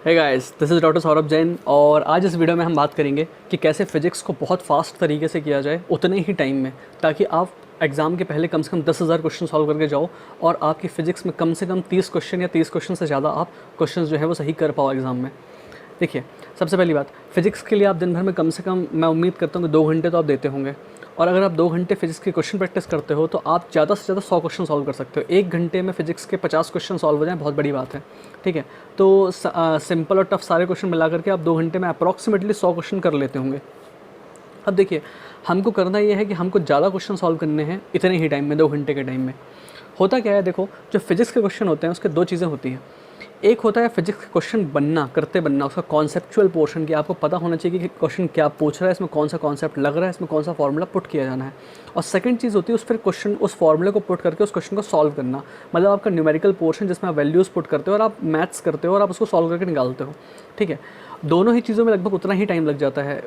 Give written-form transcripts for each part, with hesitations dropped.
Hey guys, this is doctor Saurabh Jain और आज इस वीडियो में हम बात करेंगे कि कैसे फ़िज़िक्स को बहुत फास्ट तरीके से किया जाए उतने ही टाइम में, ताकि आप एग्ज़ाम के पहले कम से कम 10,000 क्वेश्चन सॉल्व करके जाओ और आपकी फ़िज़िक्स में कम से कम 30 क्वेश्चन या 30 क्वेश्चन से ज़्यादा आप क्वेश्चन जो है वो सही कर पाओ एग्ज़ाम में। देखिए, सबसे पहली बात, फ़िज़िक्स के लिए आप दिन भर में कम से कम मैं उम्मीद करता हूँ कि 2 घंटे तो आप देते होंगे। और अगर आप 2 घंटे फ़िज़िक्स की क्वेश्चन प्रैक्टिस करते हो तो आप ज़्यादा से ज़्यादा 100 क्वेश्चन सॉल्व कर सकते हो। 1 घंटे में फ़िज़िक्स के 50 क्वेश्चन सॉल्व हो जाएँ, बहुत बड़ी बात है। ठीक है? तो सिंपल और टफ सारे क्वेश्चन मिला करके आप 2 घंटे में अप्रॉक्सिमेटली 100 क्वेश्चन कर लेते होंगे। अब देखिए, हमको करना ये है कि हमको ज़्यादा क्वेश्चन सॉल्व करने हैं इतने ही टाइम में, 2 घंटे के टाइम में। होता क्या है, देखो, जो फिज़िक्स के क्वेश्चन होते हैं उसके 2 चीज़ें होती हैं। एक होता है फिज़िक्स का क्वेश्चन बनना, करते बनना, उसका कॉन्सेप्चुअल पोर्शन, कि आपको पता होना चाहिए कि क्वेश्चन क्या पूछ रहा है, इसमें कौन सा कॉन्सेप्ट लग रहा है, इसमें कौन सा फार्मूला पुट किया जाना है। और सेकंड चीज़ होती है उस फिर क्वेश्चन, उस फार्मूले को पुट करके उस क्वेश्चन को सॉल्व करना, मतलब आपका न्यूमेरिकल पोर्शन जिसमें आप वैल्यूज़ पुट करते हो और आप मैथ्स करते हो और आप उसको सॉल्व करके निकालते हो। ठीक है? दोनों ही चीज़ों में लगभग उतना ही टाइम लग जाता है।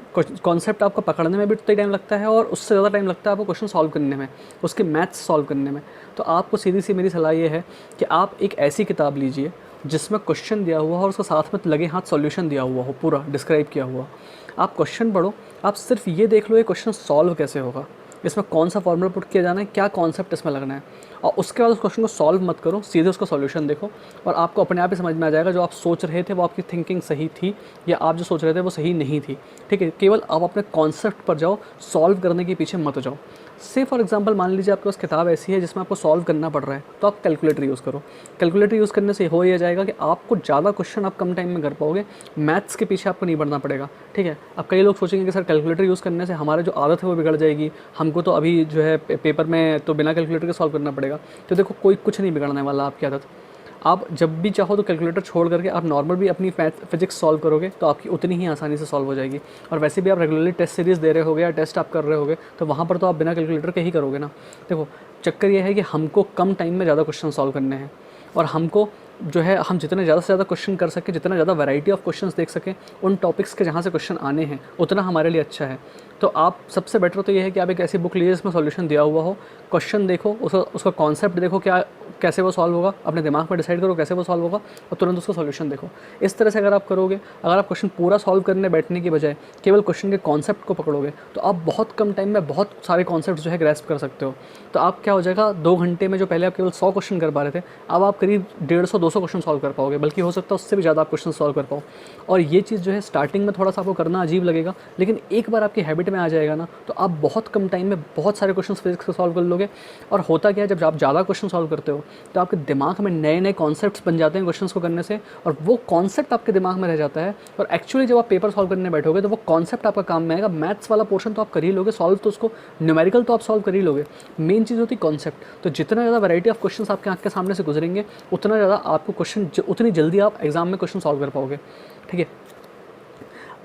कॉन्सेप्ट आपका पकड़ने में भी उतना ही टाइम लगता है और उससे ज़्यादा टाइम लगता है आपको क्वेश्चन सॉल्व करने में, उसके मैथ्स सॉल्व करने में। तो आपको सीधी सी मेरी सलाह ये है कि आप एक ऐसी किताब लीजिए जिसमें क्वेश्चन दिया हुआ हो और उसके साथ में लगे हाथ सॉल्यूशन दिया हुआ हो, पूरा डिस्क्राइब किया हुआ। आप क्वेश्चन पढ़ो, आप सिर्फ ये देख लो ये क्वेश्चन सॉल्व कैसे होगा, इसमें कौन सा फॉर्मूला पुट किया जाना है, क्या कॉन्सेप्ट इसमें लगना है, और उसके बाद उस क्वेश्चन को सॉल्व मत करो, सीधे उसका सॉल्यूशन देखो और आपको अपने आप ही समझ में आ जाएगा जो आप सोच रहे थे वो आपकी थिंकिंग सही थी या आप जो सोच रहे थे वो सही नहीं थी। ठीक है? केवल आप अपने कॉन्सेप्ट पर जाओ, सॉल्व करने के पीछे मत जाओ। से फॉर एग्जांपल मान लीजिए आपके पास किताब ऐसी है जिसमें आपको सॉल्व करना पड़ रहा है, तो आप कैलकुलेटर यूज़ करो। कैलकुलेटर यूज़ करने से हो ये जाएगा कि आपको ज़्यादा क्वेश्चन आप कम टाइम में कर पाओगे, मैथ्स के पीछे आपको नहीं बढ़ना पड़ेगा। ठीक है? अब कई लोग सोचेंगे कि सर कैलकुलेटर यूज़ करने से हमारा जो आदत है वो बिगड़ जाएगी, हमको तो अभी जो है पेपर में तो बिना कैलकुलेटर के सॉल्व करना पड़ेगा। तो देखो, कोई कुछ नहीं बिगड़ने वाला आपकी आदत। आप जब भी चाहो तो कैलकुलेटर छोड़ करके आप नॉर्मल भी अपनी फिजिक्स सॉल्व करोगे तो आपकी उतनी ही आसानी से सॉल्व हो जाएगी। और वैसे भी आप रेगुलरली टेस्ट सीरीज़ दे रहे होगे या टेस्ट आप कर रहे होगे तो वहाँ पर तो आप बिना कैलकुलेटर के ही करोगे ना। देखो, चक्कर ये है कि हमको कम टाइम में ज़्यादा क्वेश्चन सॉल्व करने हैं और हमको जो है हम जितने ज़्यादा से ज़्यादा क्वेश्चन कर सकें, जितना ज़्यादा वैरायटी ऑफ क्वेश्चंस देख सकें उन टॉपिक्स के जहाँ से क्वेश्चन आने हैं, उतना हमारे लिए अच्छा है। तो आप सबसे बेटर तो ये है कि आप एक ऐसी बुक लीजिए जिसमें सॉल्यूशन दिया हुआ हो, क्वेश्चन देखो, उसका कॉन्सेप्ट देखो, क्या कैसे वो सॉल्व होगा, अपने दिमाग में डिसाइड करो कैसे वो सॉल्व होगा और तुरंत उसका सॉल्यूशन देखो। इस तरह से अगर आप करोगे, अगर आप क्वेश्चन पूरा सॉल्व करने बैठने की बजाय केवल क्वेश्चन के कॉन्सेप्ट को पकड़ोगे तो आप बहुत कम टाइम में बहुत सारे कॉन्सेप्ट जो है ग्रैस्प कर सकते हो। तो आप क्या हो जाएगा, 2 घंटे में जो पहले आप केवल 100 क्वेश्चन कर पा रहे थे, अब आप करीब 150-200 क्वेश्चन सॉल्व कर पाओगे, बल्कि हो सकता है उससे भी ज़्यादा आप क्वेश्चन सॉल्व कर पाओ। और ये चीज़ जो है स्टार्टिंग में थोड़ा सा आपको करना अजीब लगेगा, लेकिन एक बार आपकी हैबिट में आ जाएगा ना तो आप बहुत कम टाइम में बहुत सारे क्वेश्चन फिजिक्स को सॉल्व कर लोगे। और होता क्या है, जब आप ज़्यादा क्वेश्चन सॉल्व करते हो तो आपके दिमाग में नए नए कॉन्सेप्ट्स बन जाते हैं क्वेश्चंस को करने से, और वो कॉन्सेप्ट आपके दिमाग में रह जाता है। और एक्चुअली जब आप पेपर सॉल्व करने बैठोगे तो वो कॉन्सेप्ट आपका काम में आएगा। मैथ्स वाला पोर्शन तो आप कर ही लोगे सॉल्व, तो उसको न्यूमेरिकल तो आप सॉल्व कर ही लोगे, मेन चीज़ होती है कॉन्सेप्ट। तो जितना ज़्यादा वैरायटी ऑफ क्वेश्चंस आपके आँख के सामने से गुजरेंगे उतना ज़्यादा आपको क्वेश्चन, उतनी जल्दी आप एग्जाम में क्वेश्चन सॉल्व कर पाओगे। ठीक है?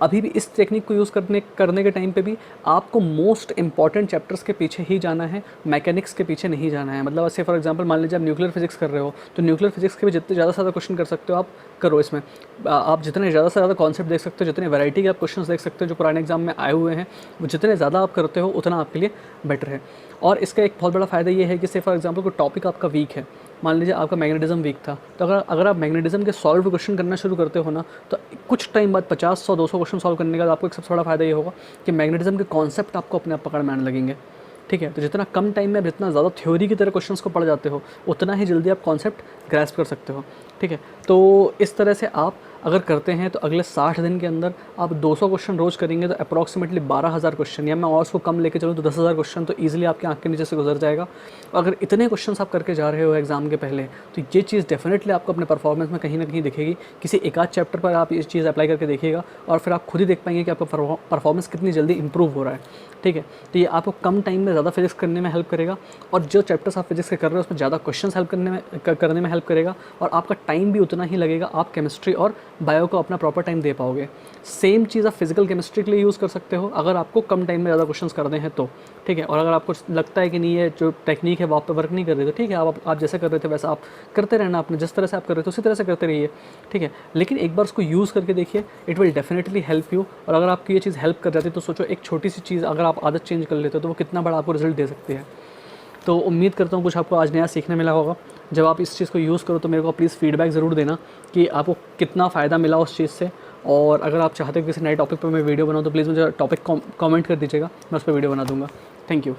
अभी भी इस टेक्निक को यूज़ करने के टाइम पे भी आपको मोस्ट इंपॉर्टेंट चैप्टर्स के पीछे ही जाना है, मैकेनिक्स के पीछे नहीं जाना है। मतलब ऐसे फॉर एग्जांपल मान लीजिए आप न्यूक्लियर फिजिक्स कर रहे हो तो न्यूक्लियर फिजिक्स के भी जितने ज़्यादा से ज़्यादा क्वेश्चन कर सकते हो आप करो। इसमें आप जितने ज़्यादा से ज़्यादा कॉन्सेप्ट देख सकते हो, जितने वैरायटी के आप क्वेश्चन देख सकते हो जो पुराने एग्जाम में आए हुए हैं, वो जितने ज़्यादा आप करते हो उतना आपके लिए बेटर है। और इसका एक बहुत बड़ा फ़ायदा ये है कि से फॉर एग्जांपल कोई टॉपिक आपका वीक है, मान लीजिए आपका मैग्नेटिज्म वीक था, तो अगर आप मैग्नेटिज्म के सॉल्व क्वेश्चन करना शुरू करते हो ना तो कुछ टाइम बाद 50, 100, 200 क्वेश्चन सॉल्व करने के बाद आपको एक सबसे बड़ा फ़ायदा ये होगा कि मैग्नेटिज्म के कॉन्सेप्ट आपको अपने आप पकड़ में आने लगेंगे। ठीक है? तो जितना कम टाइम में जितना ज़्यादा थ्योरी की तरह क्वेश्चंस को पढ़ जाते हो उतना ही जल्दी आप कॉन्सेप्ट ग्रैस्प कर सकते हो। ठीक है? तो इस तरह से आप अगर करते हैं तो अगले 60 दिन के अंदर आप 200 क्वेश्चन रोज़ करेंगे तो अप्रॉक्सीमेटली 12,000 क्वेश्चन, या मैं और उसको कम लेके चलूँ तो 10,000 क्वेश्चन तो ईजिली आपके आँख के नीचे से गुजर जाएगा। अगर इतने क्वेश्चंस आप करके जा रहे हो एग्जाम के पहले तो ये चीज़ डेफिनेटली आपको अपने परफॉर्मेंस में कहीं ना कहीं दिखेगी। किसी एक आध चैप्टर पर आप ये चीज़ अप्लाई करके देखिएगा और फिर आप खुद ही देख पाएंगे कि आपका परफॉर्मेंस कितनी जल्दी इंप्रूव हो रहा है। ठीक है? तो ये आपको कम टाइम में ज़्यादा फिजिक्स करने में हेल्प करेगा और जो चैप्टर्स आप फिजिक्स के कर रहे हो उसमें ज़्यादा क्वेश्चंस हेल्प करने में हेल्प करेगा और आपका टाइम भी उतना ही लगेगा। आप केमिस्ट्री और बायो को अपना प्रॉपर टाइम दे पाओगे। सेम चीज़ आप फिजिकल केमिस्ट्री के लिए यूज़ कर सकते हो अगर आपको कम टाइम में ज़्यादा क्वेश्चंस करने हैं तो। ठीक है? और अगर आपको लगता है कि नहीं ये जो टेक्निक है वो आप पे वर्क नहीं कर रही तो ठीक है, आप जैसे कर रहे थे वैसा आप करते रहना, आपने जिस तरह से आप कर रहे थे उसी तरह से करते रहिए। ठीक है? लेकिन एक बार उसको यूज़ करके देखिए, it will definitely help you. और अगर आपकी ये चीज़ हेल्प कर जाती है तो सोचो एक छोटी सी चीज़ अगर आप आदत चेंज कर लेते हो तो वो कितना बड़ा आपको रिजल्ट दे सकती है। तो उम्मीद करता हूँ कुछ आपको आज नया सीखने मिला होगा। जब आप इस चीज़ को यूज़ करो तो मेरे को प्लीज़ फीडबैक ज़रूर देना कि आपको कितना फ़ायदा मिला उस चीज़ से। और अगर आप चाहते हो किसी नए टॉपिक पर मैं वीडियो बनाऊँ तो प्लीज़ मुझे टॉपिक कमेंट कर दीजिएगा, मैं उस पर वीडियो बना दूँगा। Thank you.